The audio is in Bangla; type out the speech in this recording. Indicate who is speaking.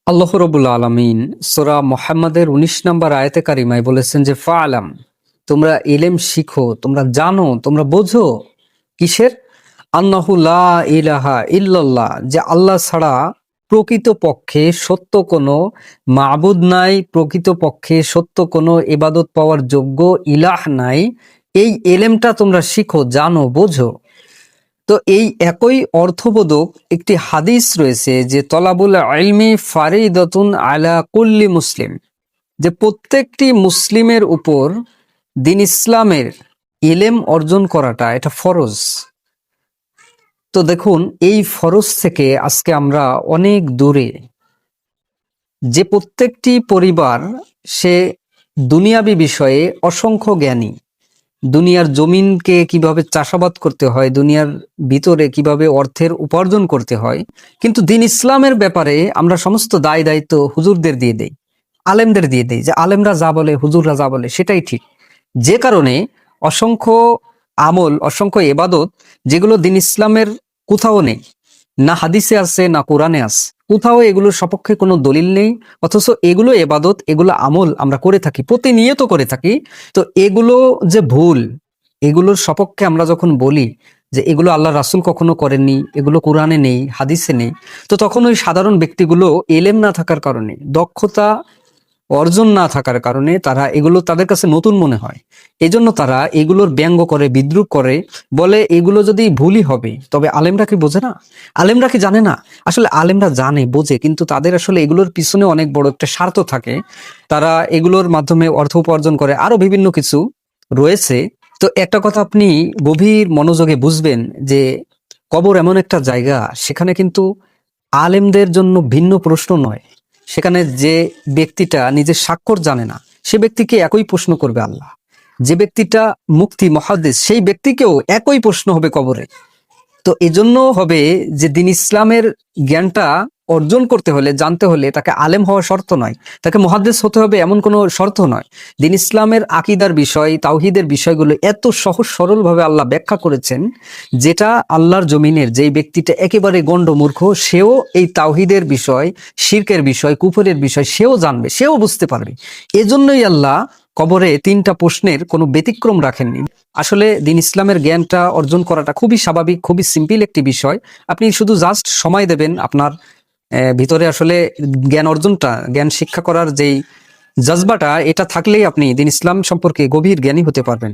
Speaker 1: আল্লাহ রবুল আলমিন সূরা মুহাম্মাদের ১৯ নম্বর আয়াতে কারিমায় বলেছেন যে ফাআলাম, তোমরা ইলম শিখো, তোমরা জানো, তোমরা বোঝো। কিসের? আন্নাহু লা ইলাহা ইল্লাল্লাহ, যে আল্লাহ ছাড়া প্রকৃত পক্ষে সত্য কোনো মাবুদ নাই, প্রকৃত পক্ষে সত্য কোনো ইবাদত পাওয়ার যোগ্য ইলাহ নাই। এই এলেমটা তোমরা শিখো, জানো, বোঝো। তো এই একই অর্থবোধক একটি হাদিস রয়েছে যে তলাবুল ইলমি ফারিদাতুন আলা কুল্লি মুসলিম, যে প্রত্যেকটি মুসলিমের উপর দিন ইসলামের ইলেম অর্জন করাটা এটা ফরজ। তো দেখুন, এই ফরজ থেকে আজকে আমরা অনেক দূরে। যে প্রত্যেকটি পরিবার সে দুনিয়াবি বিষয়ে অসংখ্য জ্ঞানী, দুনিয়ার জমিনকে কিভাবে চাষাবাদ করতে হয়, দুনিয়ার ভিতরে কিভাবে অর্থের উপার্জন করতে হয়, কিন্তু দিন ইসলামের ব্যাপারে আমরা সমস্ত দায় দায়িত্ব হুজুরদের দিয়ে দেই, আলেমদের দিয়ে দেই, যে আলেমরা যা বলে, হুজুররা যা বলে সেটাই ঠিক। যে কারণে অসংখ্য আমল, অসংখ্য ইবাদত যেগুলো দিন ইসলামের কোথাও নেই, না হাদিসে আছে না কোরআনে আছে, কোথাও এগুলোর সপক্ষে কোনো দলিল নেই, অথচ এগুলো ইবাদত, এগুলো আমল আমরা করে থাকি, প্রতিনিয়ত করে থাকি। তো এগুলো যে ভুল, এগুলোর সপক্ষে আমরা যখন বলি যে এগুলো আল্লাহ রাসূল কখনো করেননি, এগুলো কোরআনে নেই, হাদিসে নেই, তো তখন ওই সাধারণ ব্যক্তিগুলো এলেম না থাকার কারণে, দক্ষতা অর্জন না থাকার কারণে তারা এগুলো তাদের কাছে নতুন মনে হয়। এজন্য তারা এগুলোর ব্যঙ্গ করে, বিদ্রুপ করে, বলে এগুলো যদি ভুলই হবে তবে আলেমরা কি বোঝে না, আলেমরা কি জানে না? আসলে আলেমরা জানে, বোঝে, কিন্তু তাদের আসলে এগুলোর পিছনে অনেক বড় একটা স্বার্থ থাকে। তারা এগুলোর মাধ্যমে অর্থ উপার্জন করে, আরো বিভিন্ন কিছু রয়েছে। তো একটা কথা আপনি গভীর মনোযোগে বুঝবেন যে কবর এমন একটা জায়গা, সেখানে কিন্তু আলেমদের জন্য ভিন্ন প্রশ্ন নয়। সেখানে যে ব্যক্তিটা নিজের স্বাক্ষর জানে না, সে ব্যক্তিকে একই প্রশ্ন করবে আল্লাহ। যে ব্যক্তিটা মুফতি মুহাদ্দিস, সেই ব্যক্তিকেও একই প্রশ্ন হবে কবরে। তো এজন্য হবে যে দিন ইসলামের জ্ঞানটা অর্জন করতে হলে, জানতে হলে তাকে আলেম হওয়া শর্ত নয়, তাকে মুহাদ্দিস হতে হবে এমন কোনো শর্ত নয়। দিন ইসলামের আকীদার বিষয়, তাওহীদের বিষয়গুলো এত সহজ সরল ভাবে আল্লাহ ব্যাখ্যা করেছেন, যেটা আল্লাহর জমিনের যেই ব্যক্তিটা একেবারে গণ্ড মূর্খ, সেও এই তাওহীদের বিষয়, শিরকের বিষয়, কুফরের বিষয় সেও জানবে, সেও বুঝতে পারবে। এজন্যই আল্লাহ কবরে ৩টা প্রশ্নের কোনো ব্যতিক্রম রাখেননি। আসলে দিন ইসলামের জ্ঞানটা অর্জন করাটা খুবই স্বাভাবিক, খুবই সিম্পল একটি বিষয়। আপনি শুধু জাস্ট সময় দেবেন, আপনার ভিতরে আসলে জ্ঞান অর্জনটা, জ্ঞান শিক্ষা করার যেই জজবাটা, এটা থাকলেই আপনি দিন ইসলাম সম্পর্কে গভীর জ্ঞানী হতে পারবেন।